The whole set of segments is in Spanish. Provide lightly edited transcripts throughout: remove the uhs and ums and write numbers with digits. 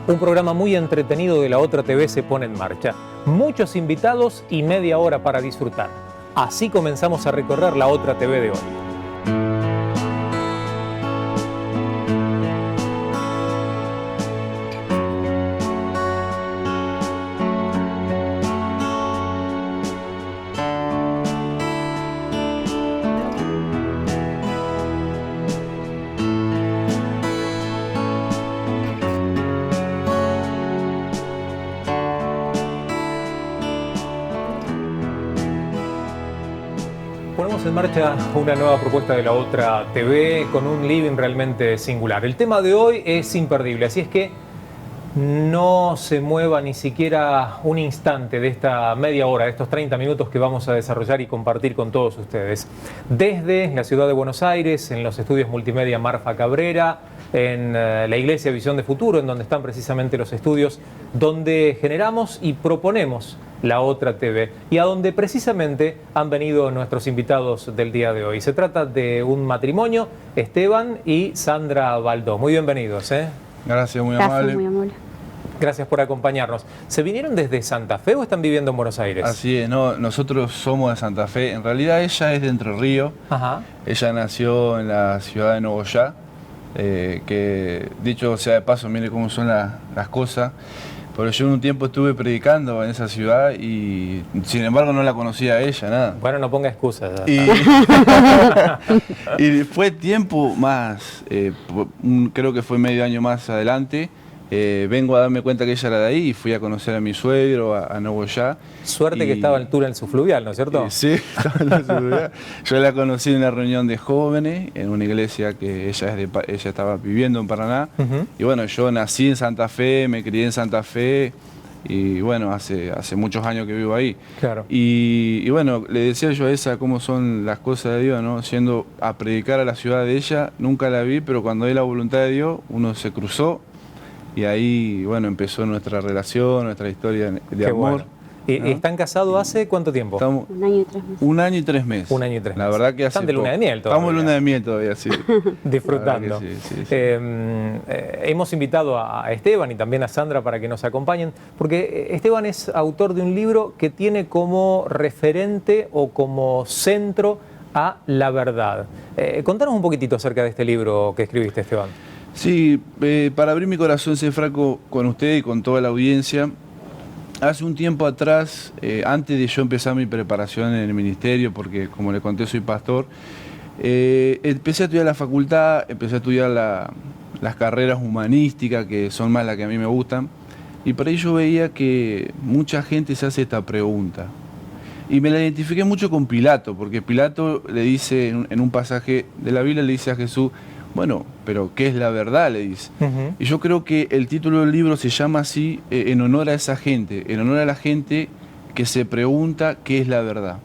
Un programa muy entretenido de La Otra TV se pone en marcha. Muchos invitados y media hora para disfrutar. Así comenzamos a recorrer La Otra TV de hoy. Ponemos en marcha una nueva propuesta de La Otra TV con un living realmente singular. El tema de hoy es imperdible, así es que no se mueva ni siquiera un instante de esta media hora, de estos 30 minutos que vamos a desarrollar y compartir con todos ustedes. Desde la ciudad de Buenos Aires, en los estudios multimedia Marfa Cabrera, en la Iglesia Visión de Futuro, en donde están precisamente los estudios donde generamos y proponemos La Otra TV y a donde precisamente han venido nuestros invitados del día de hoy. Se trata de un matrimonio, Esteban y Sandra Baldó. Muy bienvenidos. Gracias, muy amable. Muy amable. Gracias por acompañarnos. ¿Se vinieron desde Santa Fe o están viviendo en Buenos Aires? Así es, no, nosotros somos de Santa Fe. En realidad ella es de Entre Ríos. Ajá. Ella nació en la ciudad de Nogoyá, que dicho sea de paso, mire cómo son las cosas. Pero yo en un tiempo estuve predicando en esa ciudad y sin embargo no la conocía a ella, nada. Bueno, no ponga excusas. Y fue tiempo más, creo que fue medio año más adelante, vengo a darme cuenta que ella era de ahí y fui a conocer a mi suegro, a Nogoyá. Suerte que estaba en el túnel subfluvial, ¿no es cierto? Sí, estaba en la subfluvial. Yo la conocí en una reunión de jóvenes, en una iglesia que ella estaba viviendo en Paraná. Y bueno, yo nací en Santa Fe, me crié en Santa Fe y bueno, hace muchos años que vivo ahí. Claro. Y bueno, le decía yo a esa cómo son las cosas de Dios, ¿no? Siendo a predicar a la ciudad de ella, nunca la vi, pero cuando hay la voluntad de Dios, uno se cruzó. Y ahí, bueno, empezó nuestra relación, nuestra historia de amor. Bueno. ¿No? ¿Están casados hace cuánto tiempo? Estamos 1 año y 3 meses. 1 año y 3 meses. 1 año y 3 meses. La verdad que hace Están de luna de miel todavía. Estamos de luna de miel todavía, sí. Disfrutando. Sí. Hemos invitado a Esteban y también a Sandra para que nos acompañen, porque Esteban es autor de un libro que tiene como referente o como centro a la verdad. Contanos un poquitito acerca de este libro que escribiste, Esteban. Sí, para abrir mi corazón, ser franco con usted y con toda la audiencia, hace un tiempo atrás, antes de yo empezar mi preparación en el ministerio, porque como le conté soy pastor, empecé a estudiar la facultad, empecé a estudiar las carreras humanísticas, que son más las que a mí me gustan, y por ahí yo veía que mucha gente se hace esta pregunta. Y me la identifiqué mucho con Pilato, porque Pilato le dice, en un pasaje de la Biblia, le dice a Jesús, bueno, pero ¿qué es la verdad?, le dice. Y yo creo que el título del libro se llama así en honor a esa gente, en honor a la gente que se pregunta qué es la verdad.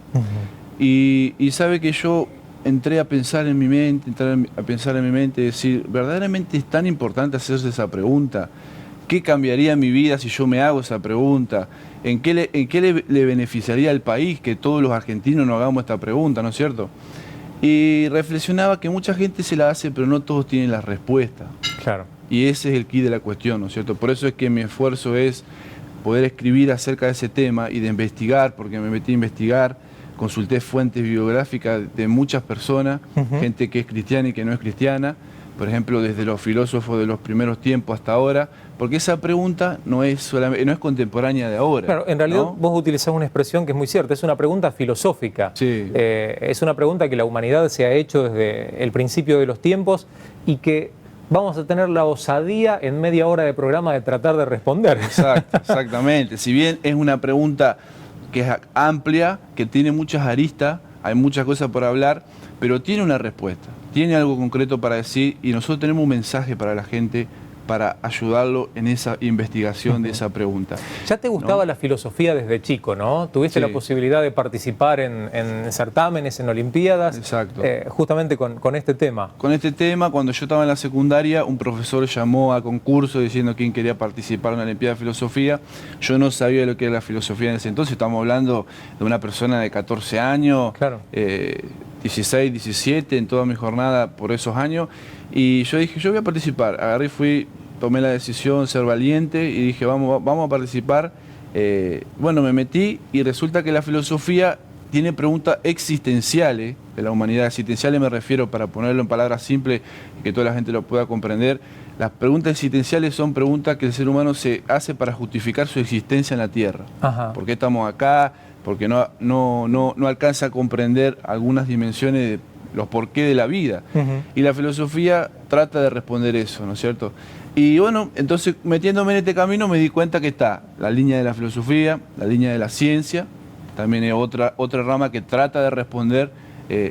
Y sabe que yo entré a pensar en mi mente, decir, ¿verdaderamente es tan importante hacerse esa pregunta? ¿Qué cambiaría mi vida si yo me hago esa pregunta? ¿En qué le beneficiaría al país que todos los argentinos nos hagamos esta pregunta, ¿no es cierto? Y reflexionaba que mucha gente se la hace, pero no todos tienen la respuesta. Claro. Y ese es el quid de la cuestión, ¿no es cierto? Por eso es que mi esfuerzo es poder escribir acerca de ese tema y de investigar, porque me metí a investigar, consulté fuentes bibliográficas de muchas personas, gente que es cristiana y que no es cristiana, por ejemplo, desde los filósofos de los primeros tiempos hasta ahora, porque esa pregunta no es contemporánea de ahora. Claro, en realidad, ¿no? Vos utilizás una expresión que es muy cierta, es una pregunta filosófica. Sí. Es una pregunta que la humanidad se ha hecho desde el principio de los tiempos y que vamos a tener la osadía en media hora de programa de tratar de responder. Exacto, exactamente. Si bien es una pregunta que es amplia, que tiene muchas aristas, hay muchas cosas por hablar, pero tiene una respuesta, tiene algo concreto para decir y nosotros tenemos un mensaje para la gente para ayudarlo en esa investigación de esa pregunta. Ya te gustaba la filosofía desde chico, ¿no? Tuviste la posibilidad de participar en certámenes, en olimpiadas. Exacto. Justamente con este tema. Con este tema, cuando yo estaba en la secundaria, un profesor llamó a concurso diciendo quién quería participar en la Olimpiada de Filosofía. Yo no sabía lo que era la filosofía en ese entonces, estamos hablando de una persona de 14 años, claro. 16, 17, en toda mi jornada por esos años. Y yo dije, yo voy a participar. Agarré y fui tomé la decisión, ser valiente, y dije, vamos a participar. Bueno, me metí y resulta que la filosofía tiene preguntas existenciales de la humanidad. Existenciales me refiero, para ponerlo en palabras simples, que toda la gente lo pueda comprender. Las preguntas existenciales son preguntas que el ser humano se hace para justificar su existencia en la Tierra. Ajá. ¿Por qué estamos acá? Porque no alcanza a comprender algunas dimensiones de los porqués de la vida. Y la filosofía trata de responder eso, ¿no es cierto? Y bueno, entonces metiéndome en este camino me di cuenta que está la línea de la filosofía, la línea de la ciencia, también hay otra rama que trata de responder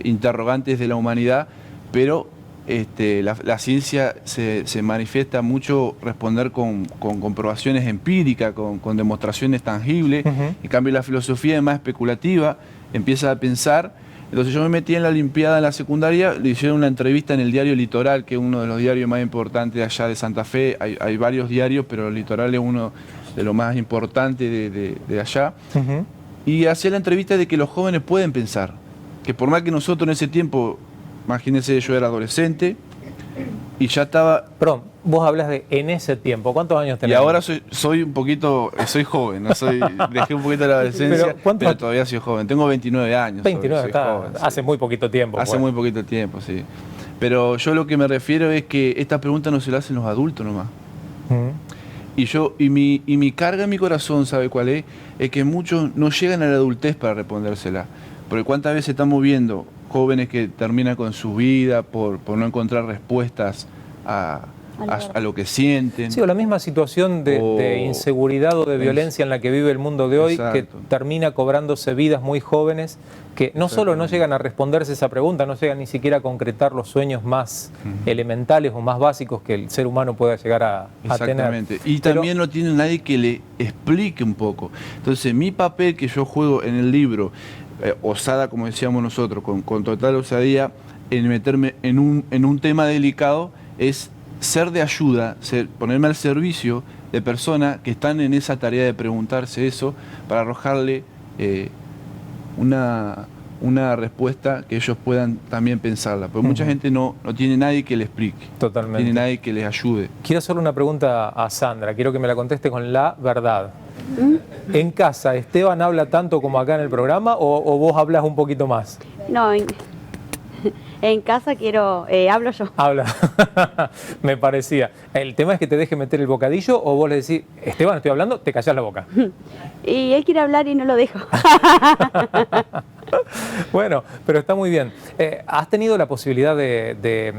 interrogantes de la humanidad, pero la ciencia se manifiesta mucho responder con comprobaciones empíricas, con demostraciones tangibles. En cambio la filosofía es más especulativa, empieza a pensar. Entonces yo me metí en la Olimpiada en la secundaria, le hicieron una entrevista en el diario Litoral, que es uno de los diarios más importantes de allá de Santa Fe. Hay varios diarios, pero el Litoral es uno de los más importantes de allá. Y hacía la entrevista de que los jóvenes pueden pensar, que por más que nosotros en ese tiempo, imagínense, yo era adolescente y ya estaba... Perdón, vos hablas de en ese tiempo, ¿cuántos años tenés? Y ahora soy un poquito, soy joven, no dejé un poquito la adolescencia, pero todavía soy joven, tengo 29 años. 29, soy joven, hace muy poquito tiempo. Hace muy poquito tiempo, sí. Pero yo lo que me refiero es que estas preguntas no se las hacen los adultos nomás. Y mi carga en mi corazón, ¿sabe cuál es? Es que muchos no llegan a la adultez para respondérsela. Porque cuántas veces estamos viendo jóvenes que terminan con su vida por no encontrar respuestas a lo que sienten. Sí, o la misma situación de inseguridad o de violencia en la que vive el mundo de hoy, exacto, que termina cobrándose vidas muy jóvenes que no solo no llegan a responderse esa pregunta, no llegan ni siquiera a concretar los sueños más elementales o más básicos que el ser humano pueda llegar a tener. Exactamente. Y también no tiene nadie que le explique un poco. Entonces, mi papel que yo juego en el libro, osada, como decíamos nosotros, con total osadía, en meterme en un tema delicado, es ser de ayuda, ponerme al servicio de personas que están en esa tarea de preguntarse eso, para arrojarle una respuesta que ellos puedan también pensarla. Porque mucha gente no tiene nadie que le explique. Totalmente. No tiene nadie que les ayude. Quiero hacerle una pregunta a Sandra, quiero que me la conteste con la verdad. ¿En casa Esteban habla tanto como acá en el programa o vos hablas un poquito más? No, en casa hablo yo. Habla, me parecía. ¿El tema es que te deje meter el bocadillo o vos le decís, Esteban, estoy hablando, te callás la boca? Y él quiere hablar y no lo dejo. Bueno, pero está muy bien. ¿Has tenido la posibilidad de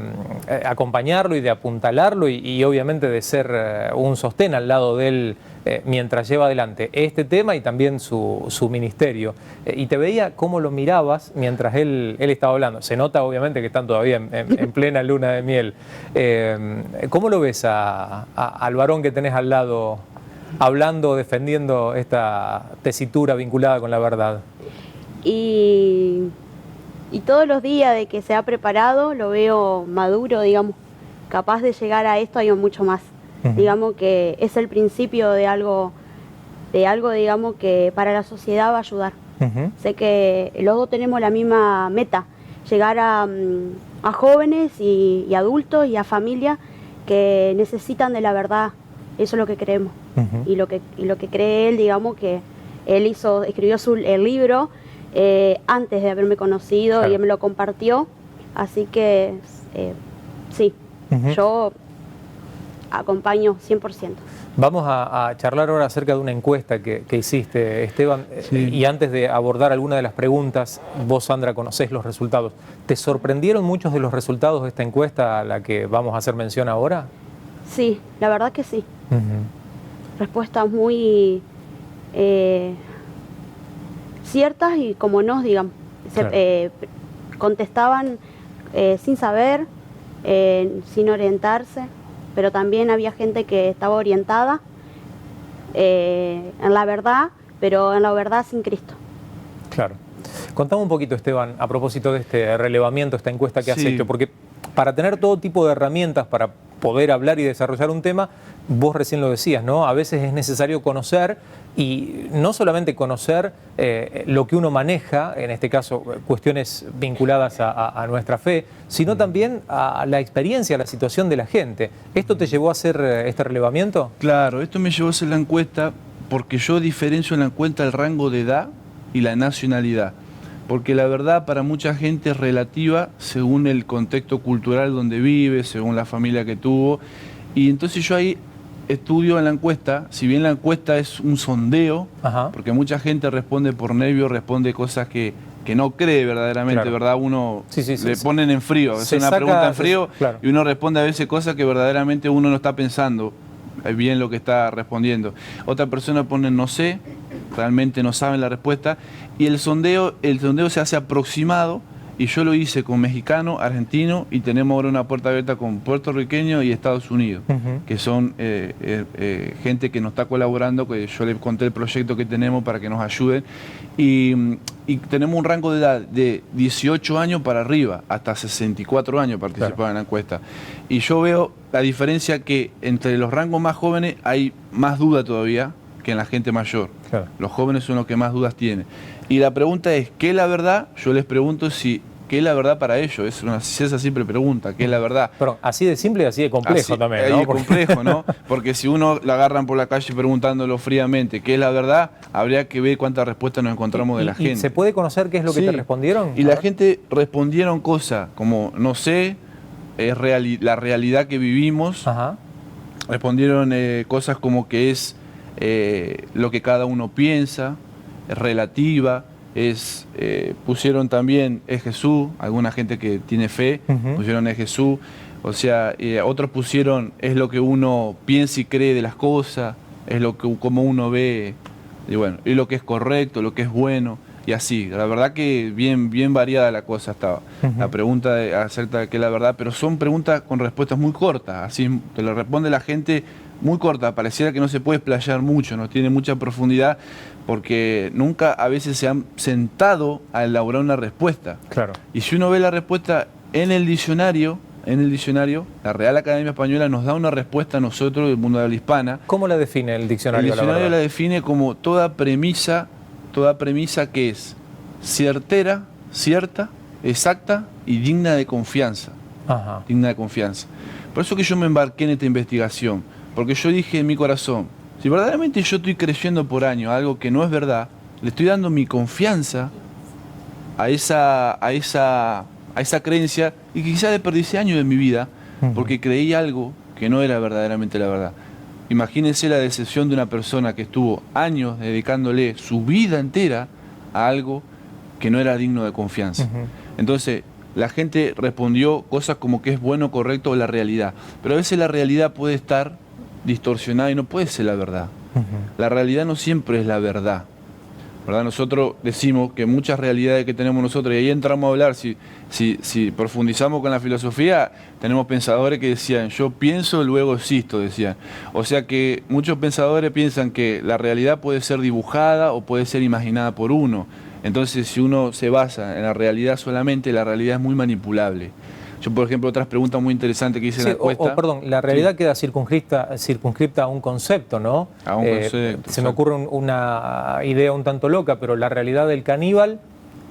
acompañarlo y de apuntalarlo y obviamente de ser un sostén al lado de él mientras lleva adelante este tema y también su ministerio? Y te veía cómo lo mirabas mientras él estaba hablando. Se nota obviamente que están todavía en plena luna de miel. ¿Cómo lo ves al varón que tenés al lado hablando, defendiendo esta tesitura vinculada con la verdad? Y todos los días de que se ha preparado lo veo maduro, digamos, capaz de llegar a esto hay mucho más. Digamos que es el principio de algo, digamos, que para la sociedad va a ayudar. Sé que los dos tenemos la misma meta, llegar a jóvenes y adultos y a familias que necesitan de la verdad. Eso es lo que creemos. Y lo que cree él, digamos, que él escribió el libro antes de haberme conocido, claro, y él me lo compartió. Así que sí, yo acompaño 100%. Vamos a charlar ahora acerca de una encuesta que hiciste, Esteban, sí. Y antes de abordar alguna de las preguntas, vos, Sandra, conocés los resultados. ¿Te sorprendieron muchos de los resultados de esta encuesta a la que vamos a hacer mención ahora? Sí, la verdad que sí. Respuestas muy ciertas y como no, digamos. Claro. Contestaban sin saber, sin orientarse, pero también había gente que estaba orientada en la verdad, pero en la verdad sin Cristo. Claro. Contame un poquito, Esteban, a propósito de este relevamiento, esta encuesta que has hecho, porque para tener todo tipo de herramientas para poder hablar y desarrollar un tema, vos recién lo decías, ¿no? A veces es necesario conocer, y no solamente conocer lo que uno maneja, en este caso cuestiones vinculadas a nuestra fe, sino también a la experiencia, a la situación de la gente. ¿Esto te llevó a hacer este relevamiento? Claro, esto me llevó a hacer la encuesta porque yo diferencio en la encuesta el rango de edad y la nacionalidad. Porque la verdad para mucha gente es relativa según el contexto cultural donde vive, según la familia que tuvo. Y entonces yo ahí estudio en la encuesta, si bien la encuesta es un sondeo, Ajá. porque mucha gente responde por nervio, responde cosas que no cree verdaderamente, Claro. ¿verdad? Uno Sí, le ponen en frío, es una pregunta en frío, claro. y uno responde a veces cosas que verdaderamente uno no está pensando bien lo que está respondiendo. Otra persona pone no sé, realmente no saben la respuesta, y el sondeo se hace aproximado, y yo lo hice con mexicano, argentino, y tenemos ahora una puerta abierta con puertorriqueño y Estados Unidos, que son gente que nos está colaborando, que yo les conté el proyecto que tenemos para que nos ayuden, y tenemos un rango de edad de 18 años para arriba, hasta 64 años participaban en la encuesta. Y yo veo la diferencia que entre los rangos más jóvenes hay más duda todavía que en la gente mayor. Claro. Los jóvenes son los que más dudas tienen. Y la pregunta es, ¿qué es la verdad? Yo les pregunto ¿qué es la verdad para ellos? Es esa simple pregunta, ¿qué es la verdad? Pero así de simple y así de complejo Así, también, ¿no? complejo, ¿no? Porque si uno la agarran por la calle preguntándolo fríamente, ¿qué es la verdad? Habría que ver cuántas respuestas nos encontramos de la gente. ¿Y se puede conocer qué es lo que Sí. te respondieron? Y la gente respondieron cosas como, no sé, es la realidad que vivimos. Ajá. Respondieron cosas como que es lo que cada uno piensa, es relativa, pusieron también es Jesús, alguna gente que tiene fe, pusieron es Jesús, o sea, otros pusieron es lo que uno piensa y cree de las cosas, es lo que como uno ve, y bueno, y lo que es correcto, lo que es bueno, y así. La verdad que bien variada la cosa estaba. La pregunta acerca de qué es la verdad, pero son preguntas con respuestas muy cortas, así te lo responde la gente muy corta, pareciera que no se puede explayar mucho, no tiene mucha profundidad, porque nunca a veces se han sentado a elaborar una respuesta. Claro. Y si uno ve la respuesta en el diccionario, la Real Academia Española nos da una respuesta a nosotros del mundo de habla hispana. ¿Cómo la define el diccionario? El diccionario la define como toda premisa que es certera, cierta, exacta y digna de confianza. Ajá. Digna de confianza. Por eso que yo me embarqué en esta investigación, porque yo dije en mi corazón, si verdaderamente yo estoy creyendo por años algo que no es verdad, le estoy dando mi confianza a esa creencia, y que quizás desperdicié años de mi vida porque creí algo que no era verdaderamente la verdad. Imagínense la decepción de una persona que estuvo años dedicándole su vida entera a algo que no era digno de confianza. Entonces, la gente respondió cosas como que es bueno, correcto o la realidad. Pero a veces la realidad puede estar distorsionada y no puede ser la verdad. La realidad no siempre es la verdad, ¿verdad? Nosotros decimos que muchas realidades que tenemos nosotros, y ahí entramos a hablar, si profundizamos con la filosofía, tenemos pensadores que decían, yo pienso, luego existo, decían. O sea que muchos pensadores piensan que la realidad puede ser dibujada o puede ser imaginada por uno. Entonces, si uno se basa en la realidad solamente, la realidad es muy manipulable. Yo, por ejemplo, otras preguntas muy interesantes que hice en la encuesta. Perdón, la realidad queda circunscripta a un concepto, ¿no? A un concepto. Se me ocurre una idea un tanto loca, pero la realidad del caníbal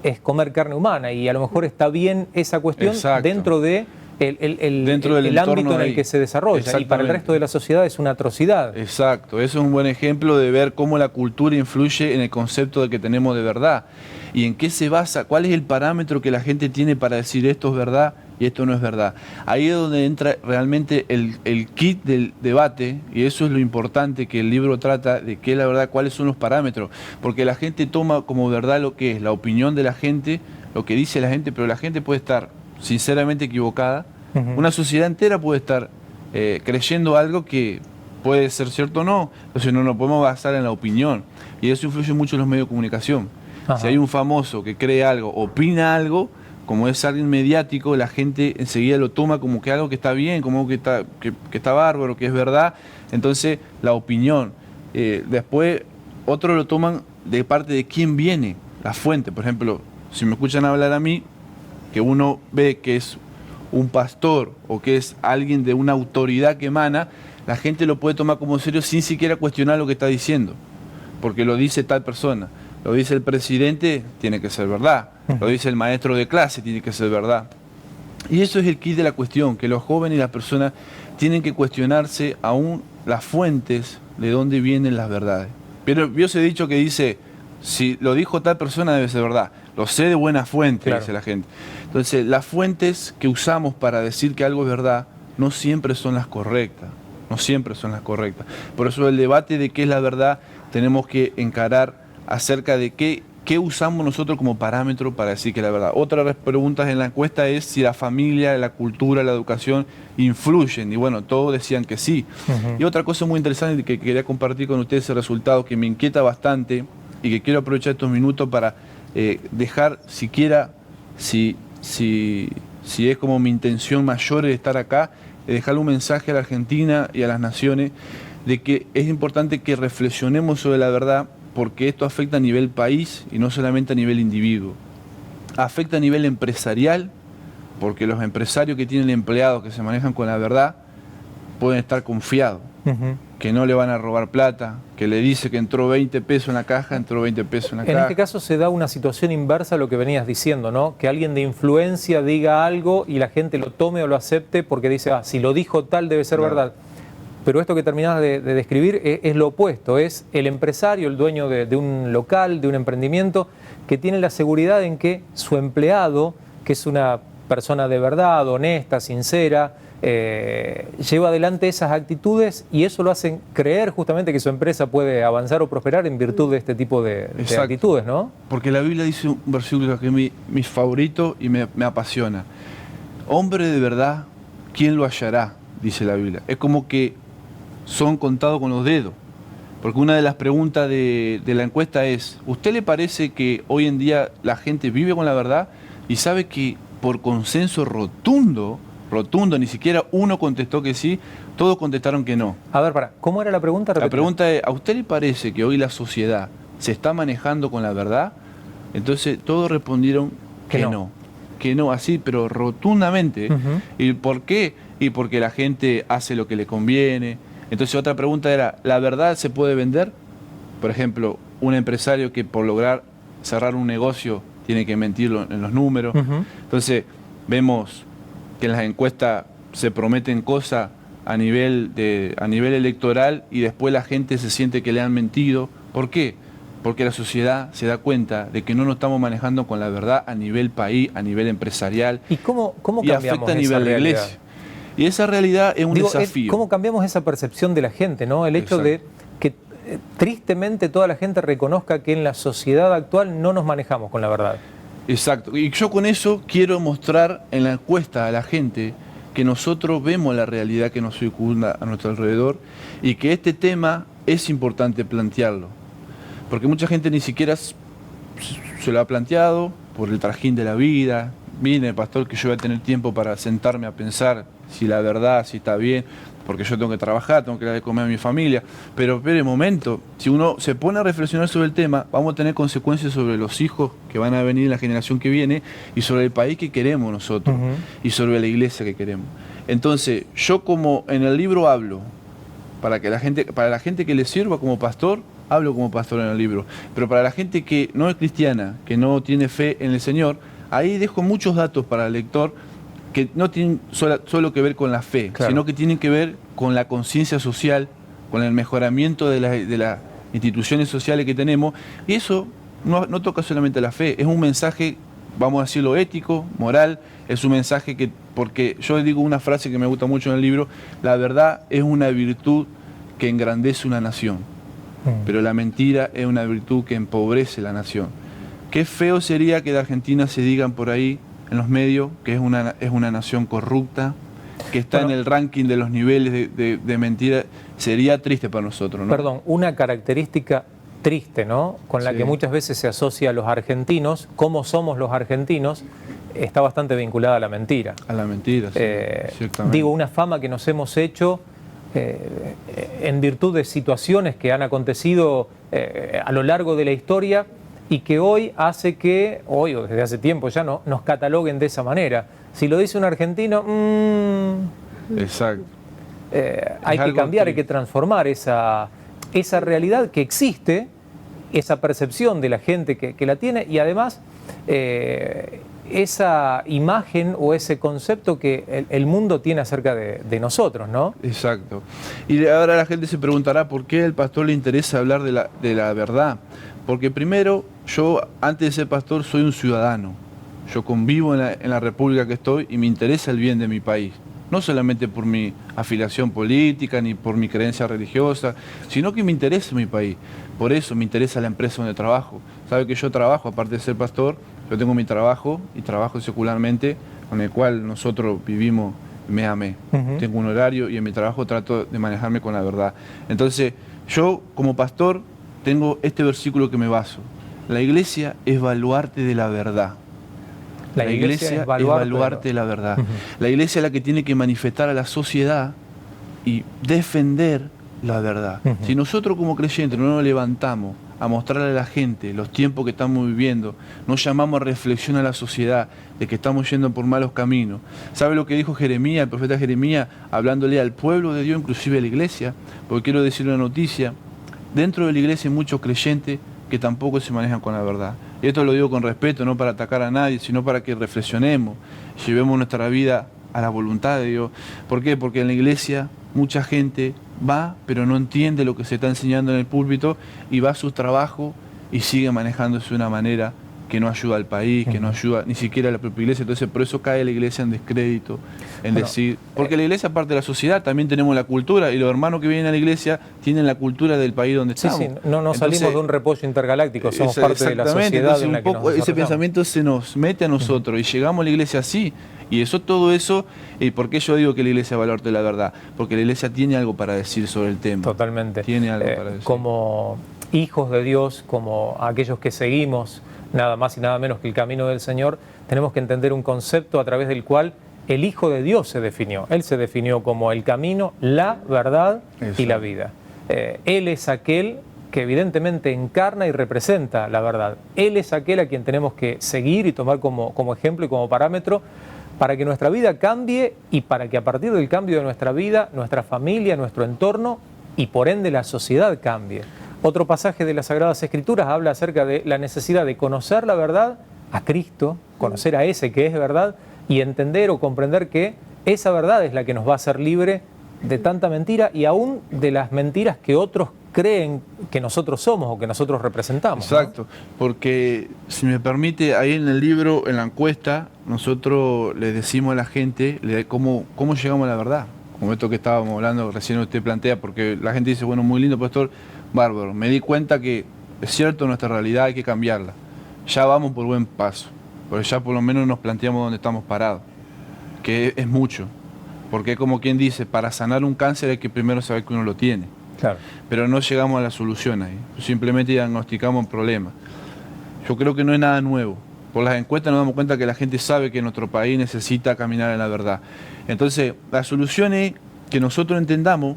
es comer carne humana, y a lo mejor está bien esa cuestión dentro de el ámbito en el que se desarrolla, y para el resto de la sociedad es una atrocidad. Exacto, eso es un buen ejemplo de ver cómo la cultura influye en el concepto de que tenemos de verdad y en qué se basa, cuál es el parámetro que la gente tiene para decir esto es verdad y esto no es verdad. Ahí es donde entra realmente el kit del debate, y eso es lo importante que el libro trata, de qué es la verdad, cuáles son los parámetros, porque la gente toma como verdad lo que es la opinión de la gente, lo que dice la gente, pero la gente puede estar sinceramente equivocada. Una sociedad entera puede estar creyendo algo que puede ser cierto o no, entonces no nos podemos basar en la opinión, y eso influye mucho en los medios de comunicación. Si hay un famoso que cree algo, opina algo, como es alguien mediático, la gente enseguida lo toma como que algo que está bien, como que está bárbaro, que es verdad. Entonces, la opinión. Después, otros lo toman de parte de quién viene, la fuente. Por ejemplo, si me escuchan hablar a mí, que uno ve que es un pastor o que es alguien de una autoridad que emana, la gente lo puede tomar como serio sin siquiera cuestionar lo que está diciendo, porque lo dice tal persona, lo dice el presidente, tiene que ser verdad, lo dice el maestro de clase, tiene que ser verdad. Y eso es el kit de la cuestión, que los jóvenes y las personas tienen que cuestionarse aún las fuentes de dónde vienen las verdades. Pero yo os he dicho que dice, si lo dijo tal persona debe ser verdad. Lo sé de buena fuente, claro, dice la gente. Entonces, las fuentes que usamos para decir que algo es verdad no siempre son las correctas. No siempre son las correctas. Por eso el debate de qué es la verdad tenemos que encarar acerca de qué usamos nosotros como parámetro para decir que es la verdad. Otra de las preguntas en la encuesta es si la familia, la cultura, la educación influyen. Y bueno, todos decían que sí. Y otra cosa muy interesante que quería compartir con ustedes, el resultado que me inquieta bastante y que quiero aprovechar estos minutos para dejar siquiera, si es como mi intención mayor de estar acá, dejarle un mensaje a la Argentina y a las naciones de que es importante que reflexionemos sobre la verdad, porque esto afecta a nivel país y no solamente a nivel individuo. Afecta a nivel empresarial, porque los empresarios que tienen empleados que se manejan con la verdad pueden estar confiados, que no le van a robar plata, que le dice que entró 20 pesos en la caja, entró 20 pesos en la caja. En este caso se da una situación inversa a lo que venías diciendo, ¿no? Que alguien de influencia diga algo y la gente lo tome o lo acepte porque dice, si lo dijo tal debe ser verdad. Pero esto que terminás de describir es lo opuesto, es el empresario, el dueño de un local, de un emprendimiento, que tiene la seguridad en que su empleado, que es una persona de verdad, honesta, sincera, lleva adelante esas actitudes y eso lo hacen creer justamente que su empresa puede avanzar o prosperar en virtud de este tipo de actitudes, ¿no? Porque la Biblia dice un versículo que es mi favorito y me apasiona. Hombre de verdad, ¿quién lo hallará? Dice la Biblia. Es como que son contados con los dedos. Porque una de las preguntas de la encuesta es, ¿usted le parece que hoy en día la gente vive con la verdad? Y sabe que por consenso rotundo, ni siquiera uno contestó que sí, todos contestaron que no. A ver, ¿cómo era la pregunta? La pregunta es, ¿a usted le parece que hoy la sociedad se está manejando con la verdad? Entonces todos respondieron que no. Que no, así, pero rotundamente. ¿Y por qué? Y porque la gente hace lo que le conviene. Entonces otra pregunta era, ¿la verdad se puede vender? Por ejemplo, un empresario que por lograr cerrar un negocio tiene que mentirlo en los números. Entonces vemos que en las encuestas se prometen cosas a nivel electoral y después la gente se siente que le han mentido. ¿Por qué? Porque la sociedad se da cuenta de que no nos estamos manejando con la verdad a nivel país, a nivel empresarial. ¿Y cómo cambiamos afecta a nivel de iglesia? Y esa realidad es un desafío. ¿Cómo cambiamos esa percepción de la gente, ¿no? El hecho de que tristemente toda la gente reconozca que en la sociedad actual no nos manejamos con la verdad. Exacto. Y yo con eso quiero mostrar en la encuesta a la gente que nosotros vemos la realidad que nos circunda a nuestro alrededor y que este tema es importante plantearlo. Porque mucha gente ni siquiera se lo ha planteado por el trajín de la vida. Mire, pastor, que yo voy a tener tiempo para sentarme a pensar si la verdad, si está bien, porque yo tengo que trabajar, tengo que darle de comer a mi familia. Pero espere un momento, si uno se pone a reflexionar sobre el tema, vamos a tener consecuencias sobre los hijos que van a venir en la generación que viene y sobre el país que queremos nosotros y sobre la iglesia que queremos. Entonces, yo como en el libro hablo, para la gente que le sirva como pastor, hablo como pastor en el libro, pero para la gente que no es cristiana, que no tiene fe en el Señor, ahí dejo muchos datos para el lector que no tienen solo que ver con la fe, sino que tienen que ver con la conciencia social, con el mejoramiento de las instituciones sociales que tenemos, y eso no toca solamente la fe, es un mensaje, vamos a decirlo, ético, moral, es un mensaje que, porque yo digo una frase que me gusta mucho en el libro, la verdad es una virtud que engrandece una nación, pero la mentira es una virtud que empobrece la nación. Qué feo sería que de Argentina se digan por ahí en los medios que es una nación corrupta, que está en el ranking de los niveles de mentira. Sería triste para nosotros, ¿no? Perdón, una característica triste, ¿no? Con la que muchas veces se asocia a los argentinos, cómo somos los argentinos, está bastante vinculada a la mentira. A la mentira, sí, digo, una fama que nos hemos hecho en virtud de situaciones que han acontecido a lo largo de la historia y que hoy hace que, hoy o desde hace tiempo ya no, nos cataloguen de esa manera. Si lo dice un argentino, Exacto. hay que cambiar, hay que transformar esa realidad que existe, esa percepción de la gente que la tiene, y además esa imagen o ese concepto que el mundo tiene acerca de nosotros, ¿no? Exacto. Y ahora la gente se preguntará por qué al pastor le interesa hablar de la verdad. Porque primero, yo antes de ser pastor soy un ciudadano. Yo convivo en la república que estoy y me interesa el bien de mi país. No solamente por mi afiliación política ni por mi creencia religiosa, sino que me interesa mi país. Por eso me interesa la empresa donde trabajo. Sabe que yo trabajo, aparte de ser pastor, yo tengo mi trabajo y trabajo secularmente, con el cual nosotros vivimos mes a mes. Tengo un horario y en mi trabajo trato de manejarme con la verdad. Entonces, yo como pastor tengo este versículo que me baso. La iglesia es baluarte de la verdad. La iglesia es baluarte de la verdad. La iglesia es la que tiene que manifestar a la sociedad y defender la verdad. Si nosotros como creyentes no nos levantamos a mostrarle a la gente los tiempos que estamos viviendo, no llamamos a reflexión a la sociedad de que estamos yendo por malos caminos. ¿Sabe lo que dijo Jeremías, el profeta Jeremías, hablándole al pueblo de Dios, inclusive a la iglesia? Porque quiero decir una noticia, dentro de la iglesia hay muchos creyentes que tampoco se manejan con la verdad. Y esto lo digo con respeto, no para atacar a nadie, sino para que reflexionemos, llevemos nuestra vida a la voluntad de Dios. ¿Por qué? Porque en la iglesia mucha gente va, pero no entiende lo que se está enseñando en el púlpito y va a su trabajo y sigue manejándose de una manera que no ayuda al país, que no ayuda ni siquiera a la propia iglesia. Entonces por eso cae la iglesia en descrédito, en decir... Porque la iglesia, aparte de la sociedad, también tenemos la cultura, y los hermanos que vienen a la iglesia tienen la cultura del país donde estamos. Sí, no salimos de un repollo intergaláctico, somos parte de la sociedad en la que nos desarrollamos. Ese pensamiento se nos mete a nosotros y llegamos a la iglesia así. Y todo eso, ¿por qué yo digo que la iglesia valora la verdad? Porque la iglesia tiene algo para decir sobre el tema. Totalmente. Tiene algo para decir. Como hijos de Dios, como aquellos que seguimos nada más y nada menos que el camino del Señor, tenemos que entender un concepto a través del cual el Hijo de Dios se definió. Él se definió como el camino, la verdad y la vida. Él es aquel que evidentemente encarna y representa la verdad. Él es aquel a quien tenemos que seguir y tomar como ejemplo y como parámetro para que nuestra vida cambie y para que a partir del cambio de nuestra vida, nuestra familia, nuestro entorno y por ende la sociedad cambie. Otro pasaje de las Sagradas Escrituras habla acerca de la necesidad de conocer la verdad a Cristo, conocer a ese que es verdad y entender o comprender que esa verdad es la que nos va a hacer libre de tanta mentira y aún de las mentiras que otros creen que nosotros somos o que nosotros representamos. Exacto, ¿no? Porque si me permite, ahí en el libro, en la encuesta, nosotros le decimos a la gente cómo llegamos a la verdad. Como esto que estábamos hablando, recién usted plantea, porque la gente dice, bueno, muy lindo, pastor, bárbaro. Me di cuenta que es cierto, nuestra realidad hay que cambiarla. Ya vamos por buen paso, porque ya por lo menos nos planteamos dónde estamos parados, que es mucho. Porque como quien dice, para sanar un cáncer hay que primero saber que uno lo tiene. Claro. Pero no llegamos a la solución ahí, simplemente diagnosticamos un problema. Yo creo que no es nada nuevo. Por las encuestas nos damos cuenta que la gente sabe que nuestro país necesita caminar en la verdad. Entonces, la solución es que nosotros entendamos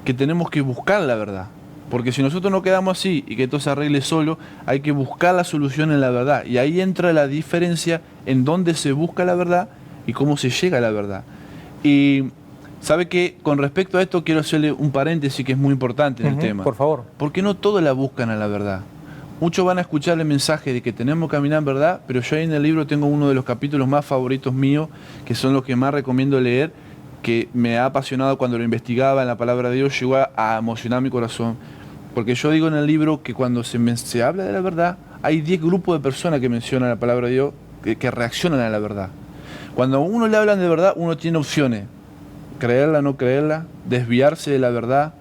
que tenemos que buscar la verdad. Porque si nosotros no quedamos así y que esto se arregle solo, hay que buscar la solución en la verdad. Y ahí entra la diferencia en dónde se busca la verdad y cómo se llega a la verdad. Y sabe que con respecto a esto quiero hacerle un paréntesis que es muy importante en el tema. Por favor. Porque no todos la buscan a la verdad. Muchos van a escuchar el mensaje de que tenemos que caminar en verdad, pero yo ahí en el libro tengo uno de los capítulos más favoritos míos, que son los que más recomiendo leer, que me ha apasionado cuando lo investigaba en la palabra de Dios, llegó a emocionar mi corazón. Porque yo digo en el libro que cuando se habla de la verdad, hay 10 grupos de personas que mencionan la palabra de Dios, que reaccionan a la verdad. Cuando a uno le hablan de verdad, uno tiene opciones. Creerla, no creerla, desviarse de la verdad,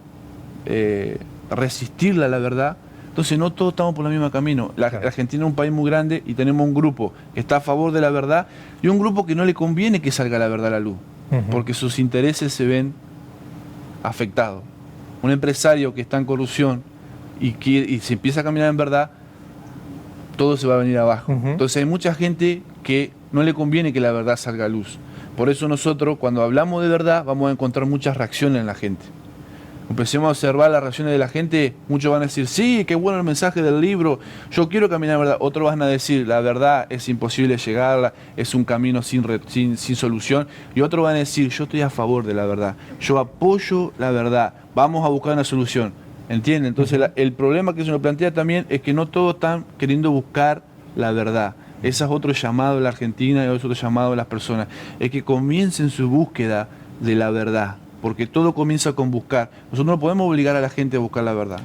resistirla a la verdad. Entonces no todos estamos por el mismo camino. La Argentina es un país muy grande y tenemos un grupo que está a favor de la verdad y un grupo que no le conviene que salga la verdad a la luz, porque sus intereses se ven afectados. Un empresario que está en corrupción y se empieza a caminar en verdad, todo se va a venir abajo. Entonces hay mucha gente que no le conviene que la verdad salga a luz. Por eso nosotros, cuando hablamos de verdad, vamos a encontrar muchas reacciones en la gente. empecemos a observar las reacciones de la gente, muchos van a decir, sí, qué bueno el mensaje del libro, yo quiero caminar la verdad. Otros van a decir, la verdad es imposible llegarla, es un camino sin solución. Y otros van a decir, yo estoy a favor de la verdad, yo apoyo la verdad, vamos a buscar una solución. ¿Entienden? Entonces el problema que se nos plantea también es que no todos están queriendo buscar la verdad. Ese es otro llamado de la Argentina y es otro llamado de las personas. Es que comiencen su búsqueda de la verdad, porque todo comienza con buscar. Nosotros no podemos obligar a la gente a buscar la verdad.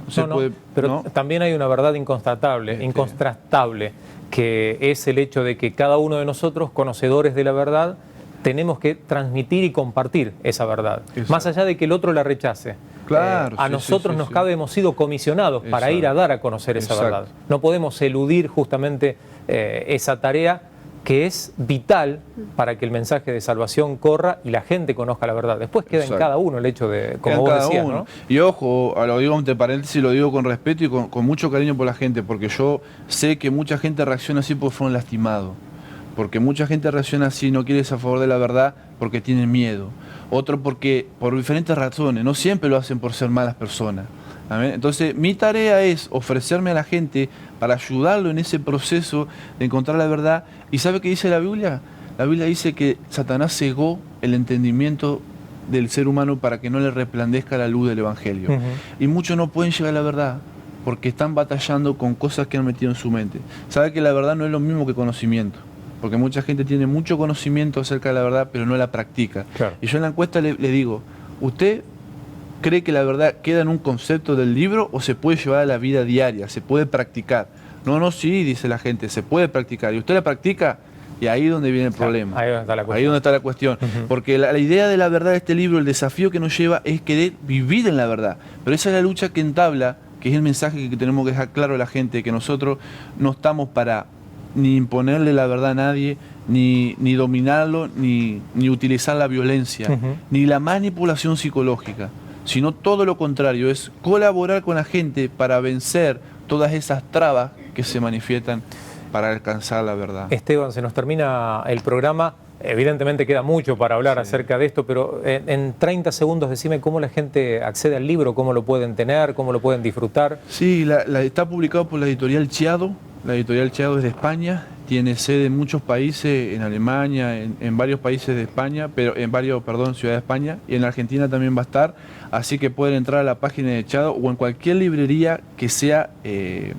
Pero también hay una verdad incontrastable, que es el hecho de que cada uno de nosotros, conocedores de la verdad, tenemos que transmitir y compartir esa verdad, más allá de que el otro la rechace. Claro, a nosotros nos cabe, hemos sido comisionados para ir a dar a conocer esa verdad. No podemos eludir justamente esa tarea que es vital para que el mensaje de salvación corra y la gente conozca la verdad. Después queda en cada uno el hecho de, como vos decías, ¿no? Y ojo, lo digo entre paréntesis, lo digo con respeto y con mucho cariño por la gente, porque yo sé que mucha gente reacciona así porque fueron lastimados. Porque mucha gente reacciona así, no quiere ser a favor de la verdad porque tienen miedo. Otro porque por diferentes razones, no siempre lo hacen por ser malas personas. ¿Amén? Entonces mi tarea es ofrecerme a la gente para ayudarlo en ese proceso de encontrar la verdad. ¿Y sabe qué dice la Biblia? La Biblia dice que Satanás cegó el entendimiento del ser humano para que no le resplandezca la luz del Evangelio. Y muchos no pueden llegar a la verdad porque están batallando con cosas que han metido en su mente. Sabe que la verdad no es lo mismo que conocimiento. Porque mucha gente tiene mucho conocimiento acerca de la verdad, pero no la practica. Claro. Y yo en la encuesta le digo, ¿usted cree que la verdad queda en un concepto del libro o se puede llevar a la vida diaria, se puede practicar? No, sí, dice la gente, se puede practicar. ¿Y usted la practica? Y ahí es donde viene el problema. Ahí donde está la cuestión. Ahí donde está la cuestión. Porque la idea de la verdad de este libro, el desafío que nos lleva es querer vivir en la verdad. Pero esa es la lucha que entabla, que es el mensaje que tenemos que dejar claro a la gente, que nosotros no estamos para ni imponerle la verdad a nadie, ni dominarlo, ni utilizar la violencia, ni la manipulación psicológica, sino todo lo contrario, es colaborar con la gente para vencer todas esas trabas que se manifiestan para alcanzar la verdad. Esteban, se nos termina el programa. Evidentemente queda mucho para hablar acerca de esto, pero en 30 segundos decime cómo la gente accede al libro, cómo lo pueden tener, cómo lo pueden disfrutar. Sí, está publicado por la editorial Chiado. La editorial Chiado es de España, tiene sede en muchos países, en Alemania, en varios países de España, pero en varios, ciudades de España, y en Argentina también va a estar, así que pueden entrar a la página de Chiado o en cualquier librería que sea que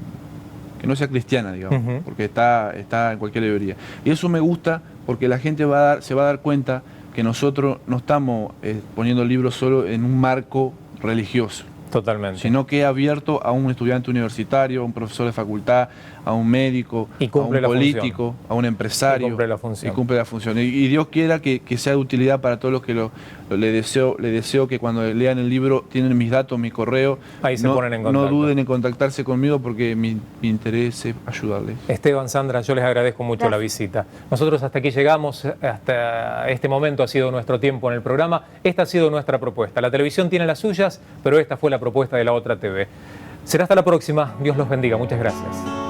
no sea cristiana, digamos, porque está en cualquier librería. Y eso me gusta porque la gente se va a dar cuenta que nosotros no estamos poniendo libros solo en un marco religioso. Totalmente. Sino que es abierto a un estudiante universitario, a un profesor de facultad, a un médico, a un político, a un empresario. Y cumple la función. Y cumple la función. Y Dios quiera que sea de utilidad para todos los que le deseo que cuando lean el libro tienen mis datos, mi correo. Ahí se ponen en contacto. No duden en contactarse conmigo porque mi interés es ayudarles. Esteban, Sandra, yo les agradezco mucho la visita. Nosotros hasta aquí llegamos, hasta este momento ha sido nuestro tiempo en el programa. Esta ha sido nuestra propuesta. La televisión tiene las suyas, pero esta fue la propuesta de La Otra TV. Será hasta la próxima. Dios los bendiga. Muchas gracias.